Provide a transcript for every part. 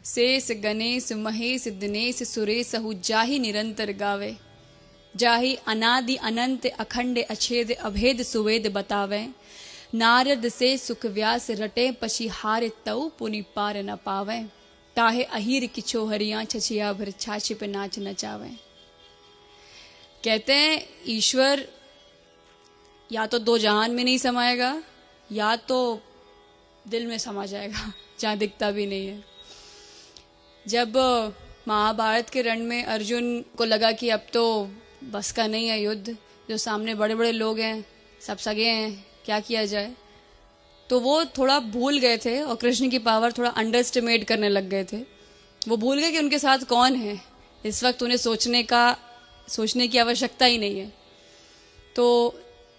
शेष गणेश महेश दिनेश सुरेशहु जाहि निरंतर गावे। जाहि अनादि अनंत अखंड अछेद अभेद सुवेद बतावे। नारद से सुख व्यास रटे पशी हार तऊ पुनि पार न पावे। ताहे अहीर किछो हरिया छछिया भर छाछ पे नाच नचावे। कहते हैं ईश्वर या तो दो जहान में नहीं समाएगा या तो दिल में समा जाएगा जहाँ दिखता भी नहीं है। जब महाभारत के रण में अर्जुन को लगा कि अब तो बस का नहीं है युद्ध, जो सामने बड़े बड़े लोग हैं सब सगे हैं, क्या किया जाए, तो वो थोड़ा भूल गए थे और कृष्ण की पावर थोड़ा अंडरस्टिमेट करने लग गए थे। वो भूल गए कि उनके साथ कौन है। इस वक्त उन्हें सोचने की आवश्यकता ही नहीं है। तो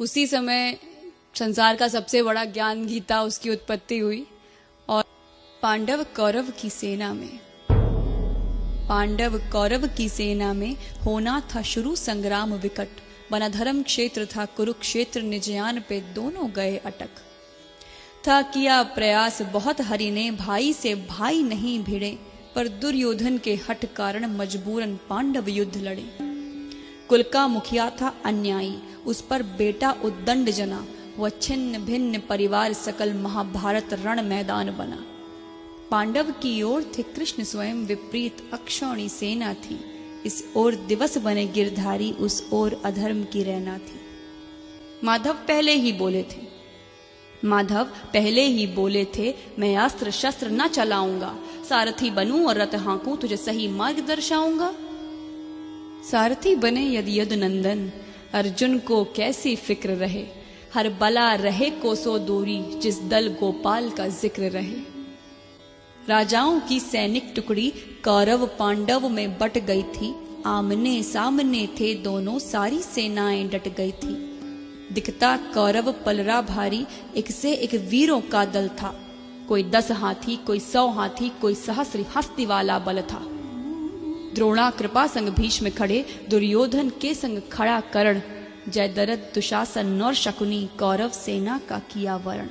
उसी समय संसार का सबसे बड़ा ज्ञान गीता उसकी उत्पत्ति हुई। और पांडव कौरव की सेना में होना था शुरू संग्राम विकट। बना धर्म क्षेत्र था कुरुक्षेत्र, निजयान पे दोनों गए अटक। था किया प्रयास बहुत हरि ने, भाई से भाई नहीं भिड़े, पर दुर्योधन के हठ कारण मजबूरन पांडव युद्ध लड़े। कुल का मुखिया था अन्यायी, उस पर बेटा उद्दंड जना, वह छिन्न भिन्न परिवार सकल महाभारत रण मैदान बना। पांडव की ओर थे कृष्ण स्वयं, विपरीत अक्षौणी सेना थी। इस ओर दिवस बने गिरधारी, उस ओर अधर्म की रहना थी। माधव पहले ही बोले थे, मैं अस्त्र शस्त्र न चलाऊंगा, सारथी बनूं और रथ हाँकूं, तुझे सही मार्ग दर्शाऊंगा। सारथी बने यदि यदुनंदन, अर्जुन को कैसी फिक्र रहे, हर बला रहे कोसों दूरी, जिस दल गोपाल का जिक्र रहे। राजाओं की सैनिक टुकड़ी कौरव पांडव में बट गई थी, आमने सामने थे दोनों, सारी सेनाएं डट गई थी। दिखता कौरव पलरा भारी, एक से एक वीरों का दल था, कोई 10 हाथी, कोई 100 हाथी, कोई सहस्र हस्ती वाला बल था। द्रोणा कृपा संग भीष्म खड़े, दुर्योधन के संग खड़ा कर्ण, जयद्रथ दुशासन और शकुनी, कौरव सेना का किया वरण।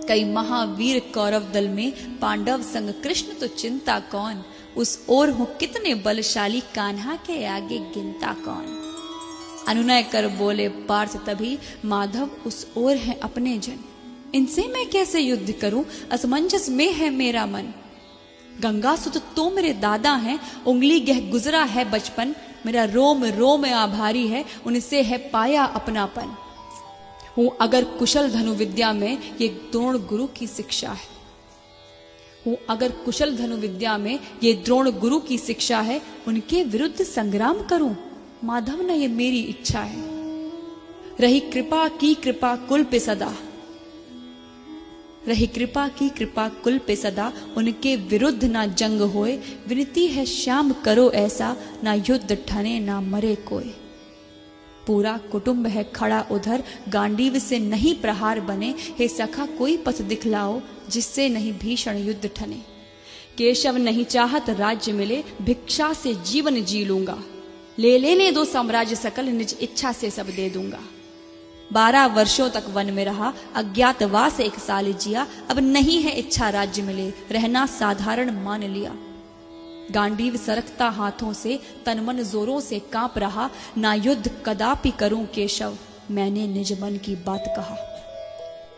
कई महावीर कौरव दल में, पांडव संग कृष्ण तो चिंता कौन, उस ओर हो कितने बलशाली, कान्हा के आगे गिनता कौन। अनुनय कर बोले पार्थ तभी, माधव उस ओर है अपने जन, इनसे मैं कैसे युद्ध करूं, असमंजस में है मेरा मन। गंगा सुत तो मेरे दादा हैं, उंगली गह गुजरा है बचपन, मेरा रोम रोम आभारी है, उनसे है पाया अपनापन। हूं अगर कुशल धनु विद्या में, ये द्रोण गुरु की शिक्षा है। उनके विरुद्ध संग्राम करूं, माधव न ये मेरी इच्छा है। रही कृपा की कृपा कुल पे सदा, उनके विरुद्ध ना जंग होए, विनती है श्याम करो ऐसा, ना युद्ध ठने ना मरे कोई। पूरा कुटुंब है खड़ा उधर, गांडीव से नहीं प्रहार बने, हे सखा कोई पथ दिखलाओ, जिससे नहीं भीषण युद्ध ठने। केशव नहीं चाहत राज्य मिले, भिक्षा से जीवन जी लूंगा, ले लेने दो साम्राज्य सकल, निज इच्छा से सब दे दूंगा। 12 वर्षों तक वन में रहा, अज्ञातवास 1 साल जिया, अब नहीं है इच्छा राज्य मिले, रहना साधारण मान लिया। गांडीव सरकता हाथों से, तन मन जोरों से कांप रहा, ना युद्ध कदापि करूं केशव, मैंने निज मन की बात कहा।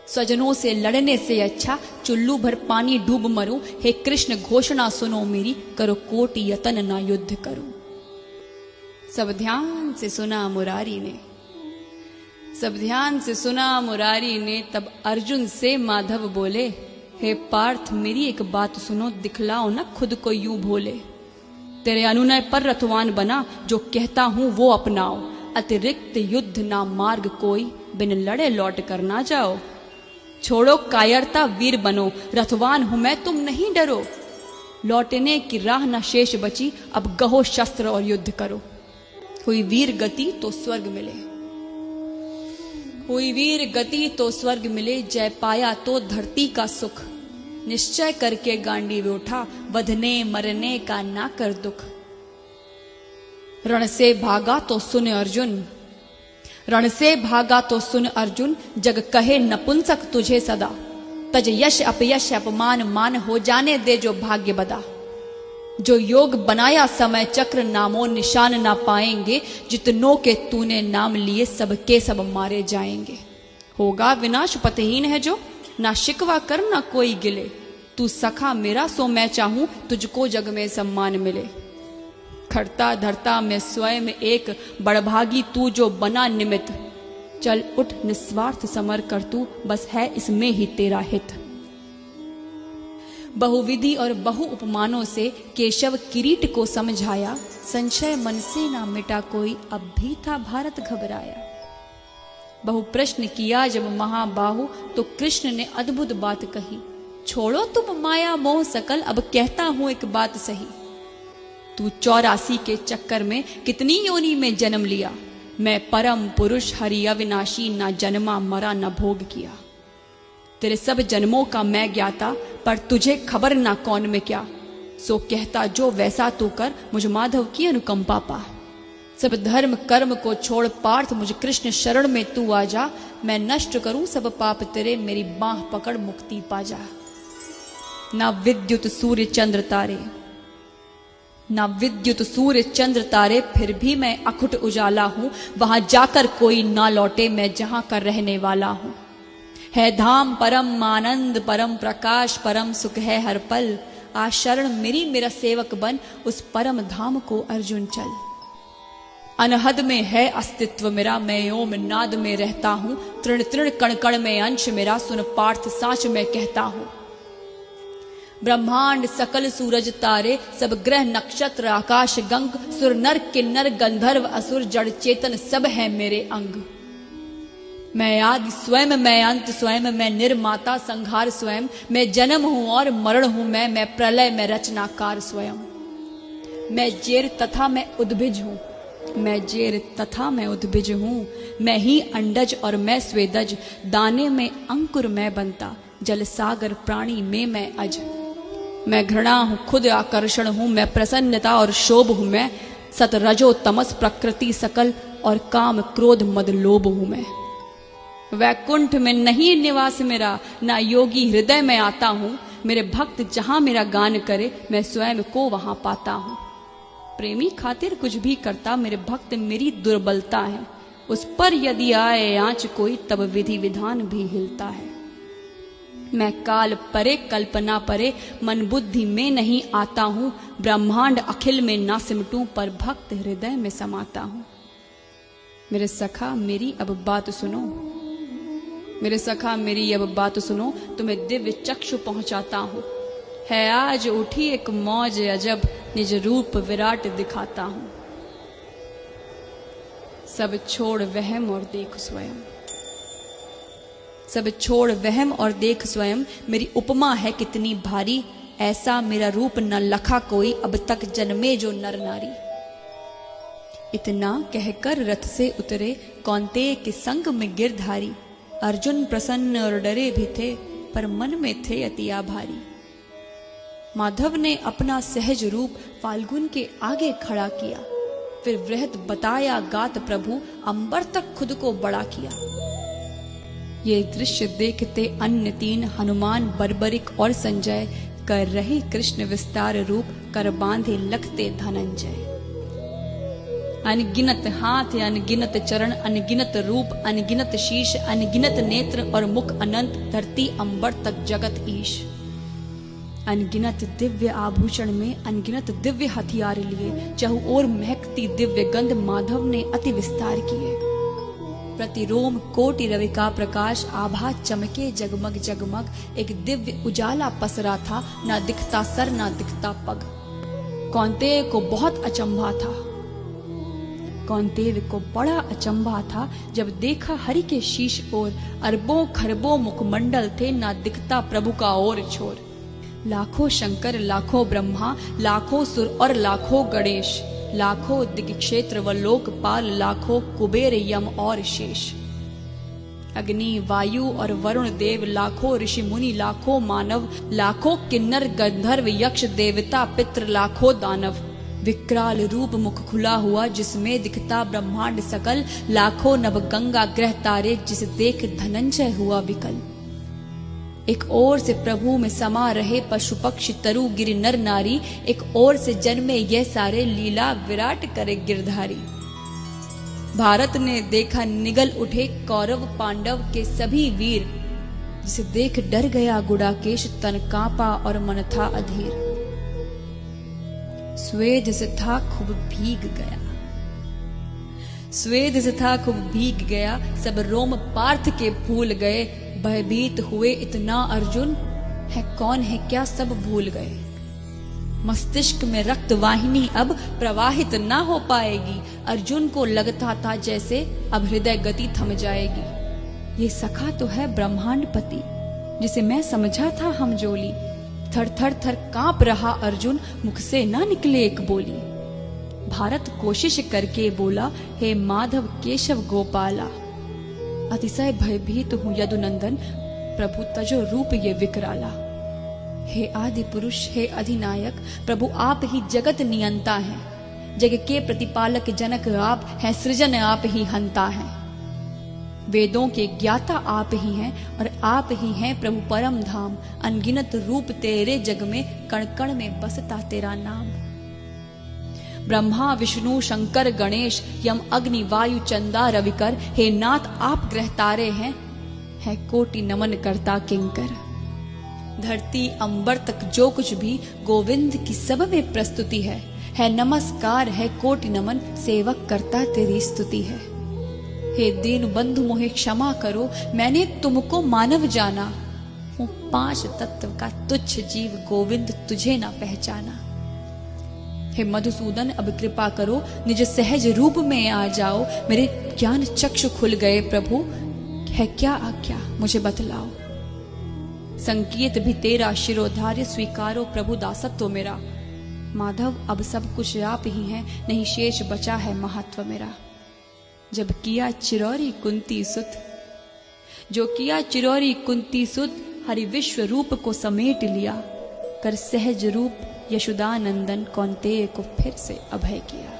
स्वजनों से लड़ने से अच्छा, चुल्लू भर पानी डूब मरूं, हे कृष्ण घोषणा सुनो मेरी, करो कोटि यतन ना युद्ध करूं। सब ध्यान से सुना मुरारी ने, तब अर्जुन से माधव बोले, हे पार्थ मेरी एक बात सुनो, दिखलाओ न खुद को यूं भोले। तेरे अनुनय पर रथवान बना, जो कहता हूं वो अपनाओ, अतिरिक्त युद्ध ना मार्ग कोई, बिन लड़े लौट कर ना जाओ। छोड़ो कायरता वीर बनो, रथवान हूं मैं तुम नहीं डरो। लौटने की राह न शेष बची, अब गहो शस्त्र और युद्ध करो। हुई वीर गति तो स्वर्ग मिले, जय पाया तो धरती का सुख। निश्चय करके गांडीव उठा, वधने मरने का ना कर दुख। रण से भागा तो सुन अर्जुन, जग कहे नपुंसक तुझे सदा। तज यश अपयश अपमान मान हो जाने दे जो भाग्य बदा। जो योग बनाया समय चक्र नामो निशान ना पाएंगे। जितनों के तूने नाम लिए सबके सब मारे जाएंगे। होगा विनाश पतहीन है जो, ना शिकवा कर ना कोई गिले। तू सखा मेरा सो मैं चाहूं, तुझको जग में सम्मान मिले। खड़ता धरता मैं स्वयं एक, बड़भागी तू जो बना निमित्त। चल उठ निस्वार्थ समर कर तू, बस है इसमें ही तेरा हित। बहुविधि और बहु उपमानों से केशव किरीट को समझाया। संशय मन से ना मिटा कोई, अब भी था भारत घबराया। बहु प्रश्न किया जब महाबाहु, तो कृष्ण ने अद्भुत बात कही। छोड़ो तुम माया मोह सकल, अब कहता हूं एक बात सही। तू 84 के चक्कर में कितनी योनि में जन्म लिया। मैं परम पुरुष हरि अविनाशी, ना जन्मा मरा न भोग किया। तेरे सब जन्मों का मैं ज्ञाता, पर तुझे खबर ना कौन में क्या। सो कहता जो वैसा तू कर, मुझ माधव की अनुकंपा पा। सब धर्म कर्म को छोड़ पार्थ, मुझ कृष्ण शरण में तू आ जा। मैं नष्ट करूं सब पाप तेरे, मेरी बाह पकड़ मुक्ति पा जा। ना विद्युत सूर्य चंद्र तारे, ना विद्युत सूर्य चंद्र तारे, फिर भी मैं अखुट उजाला हूं। वहां जाकर कोई ना लौटे, मैं जहां का रहने वाला हूं। है धाम परम आनंद परम प्रकाश, परम सुख है हर पल। आ शरण मेरी मेरा सेवक बन, उस परम धाम को अर्जुन चल। अनहद में है अस्तित्व मेरा, मैं ओम नाद में रहता हूं। तृण तृण कण कण में अंश मेरा, सुन पार्थ साच में कहता हूं। ब्रह्मांड सकल सूरज तारे, सब ग्रह नक्षत्र आकाश गंग। सुर नर किन्नर गंधर्व असुर, जड़ चेतन सब है मेरे अंग। मैं आदि स्वयं मैं अंत स्वयं, मैं निर्माता संहार स्वयं। मैं जन्म हूं और मरण हूं मैं प्रलय में रचनाकार स्वयं। मैं जेर तथा मैं उद्भिज हूं, मैं जेर तथा मैं उद्भिज हूं। मैं ही अंडज और मैं स्वेदज, दाने में अंकुर मैं बनता। जल सागर प्राणी में मैं अज। मैं घृणा हूं खुद आकर्षण हूं, मैं प्रसन्नता और शोभ हूं मैं। सत रजो तमस प्रकृति सकल, और काम क्रोध मद लोभ हूं मैं। वैकुंठ में नहीं निवास मेरा, ना योगी हृदय में आता हूं। मेरे भक्त जहां मेरा गान करे, मैं स्वयं को वहां पाता हूं। प्रेमी खातिर कुछ भी करता, मेरे भक्त मेरी दुर्बलता है। उस पर यदि आए आंच कोई, तब विधि विधान भी हिलता है। मैं काल परे कल्पना परे, मन बुद्धि में नहीं आता हूं। ब्रह्मांड अखिल में ना सिमटूं, पर भक्त हृदय में समाता हूं। मेरे सखा मेरी अब बात सुनो, मेरे सखा मेरी अब बात सुनो। तुम्हें दिव्य चक्षु पहुंचाता हूं। है आज उठी एक मौज अजब, निज रूप विराट दिखाता हूं। सब छोड़ वहम और देख स्वयं, सब छोड़ वहम और देख स्वयं। मेरी उपमा है कितनी भारी, ऐसा मेरा रूप न लखा कोई, अब तक जन्मे जो नर नारी। इतना कहकर रथ से उतरे, कौन्तेय के संग में गिरधारी। अर्जुन प्रसन्न और डरे भी थे, पर मन में थे अति आभारी। माधव ने अपना सहज रूप फाल्गुन के आगे खड़ा किया। फिर वृहत बताया गात प्रभु, अंबर तक खुद को बड़ा किया। ये दृश्य देखते अन्य तीन, हनुमान बर्बरिक और संजय। कर रहे कृष्ण विस्तार रूप, कर बांधे लगते धनंजय। अनगिनत हाथ अनगिनत चरण, अनगिनत रूप अनगिनत शीश। अनगिनत नेत्र और मुख अनंत, धरती अंबर तक जगत ईश। अनगिनत दिव्य आभूषण में अनगिनत दिव्य हथियार लिए। चहु ओर महकती दिव्य गंध, माधव ने अति विस्तार किए। प्रतिरोम कोटि रवि का प्रकाश, आभा चमके जगमग जगमग। एक दिव्य उजाला पसरा था, ना दिखता सर ना दिखता पग। कौन्तेय को बहुत अचंभा था, कौन्तेय को बड़ा अचंभा था, जब देखा हरि के शीश ओर। अरबों खरबों मुखमंडल थे, ना दिखता प्रभु का और छोर। लाखों शंकर लाखों ब्रह्मा, लाखों सुर और लाखों गणेश। लाखों दिग्क्षेत्र व लोकपाल, लाखों कुबेर यम और शेष। अग्नि वायु और वरुण देव, लाखों ऋषि मुनि लाखों मानव। लाखों किन्नर गंधर्व यक्ष देवता पितृ, लाखों दानव। विकराल रूप मुख खुला हुआ, जिसमें दिखता ब्रह्मांड सकल। लाखों नव गंगा ग्रह तारे, जिस देख धनंजय हुआ विकल। एक ओर से प्रभु में समा रहे पशु पक्षी तरु गिर नर नारी, एक ओर से जन्मे यह सारे लीला विराट करे गिरधारी। भारत ने देखा निगल उठे कौरव पांडव के सभी वीर, जिसे देख डर गया गुडाकेश तन कांपा और मन था अधीर। स्वेद से था खूब भीग गया, स्वेद से था खूब भीग गया, सब रोम पार्थ के फूल गए। भयभीत हुए इतना अर्जुन, है कौन है क्या सब भूल गए। मस्तिष्क में रक्त वाहिनी अब प्रवाहित ना हो पाएगी। अर्जुन को लगता था जैसे अब हृदय गति थम जाएगी। ये सखा तो है ब्रह्मांडपति, जिसे मैं समझा था हम जोली। थर थर थर कांप रहा अर्जुन, मुख से ना निकले एक बोली। भारत कोशिश करके बोला, हे माधव केशव गोपाला, अतिशय भयभीत हूं यदुनंदन, प्रभु तजो रूप ये विकराला। हे आदि पुरुष, हे अधिनायक, प्रभु आप ही जगत नियंता हैं। जग के प्रतिपालक जनक आप हैं, सृजन आप ही हंता हैं। वेदों के ज्ञाता आप ही हैं और आप ही हैं प्रभु परम धाम। अनगिनत रूप तेरे जग में, कण कण में बसता तेरा नाम। ब्रह्मा विष्णु शंकर गणेश, यम अग्नि वायु चंदा रविकर, हे नाथ आप ग्रह तारे हैं, है कोटि नमन करता किंकर। धरती अंबर तक जो कुछ भी गोविंद की सब में प्रस्तुति है नमस्कार, है कोटि नमन, सेवक करता तेरी स्तुति है। हे दीन बंधु मोहे क्षमा करो, मैंने तुमको मानव जाना, हूँ 5 तत्व का तुच्छ जीव, गोविंद तुझे ना पहचाना। हे मधुसूदन अब कृपा करो, निज सहज रूप में आ जाओ। मेरे ज्ञान चक्षु खुल गए प्रभु, है क्या आज्ञा मुझे बतलाओ। संकेत भी तेरा शिरोधार्य, स्वीकारो प्रभु दासत्व मेरा। माधव अब सब कुछ आप ही हैं, नहीं शेष बचा है महत्व मेरा। जब किया चिरौरी कुंती सुत, जो किया चिरौरी कुंती सुत, हरि विश्व रूप को समेट लिया। कर सहज रूप यशोदानंदन, कौन्तेय को फिर से अभय किया।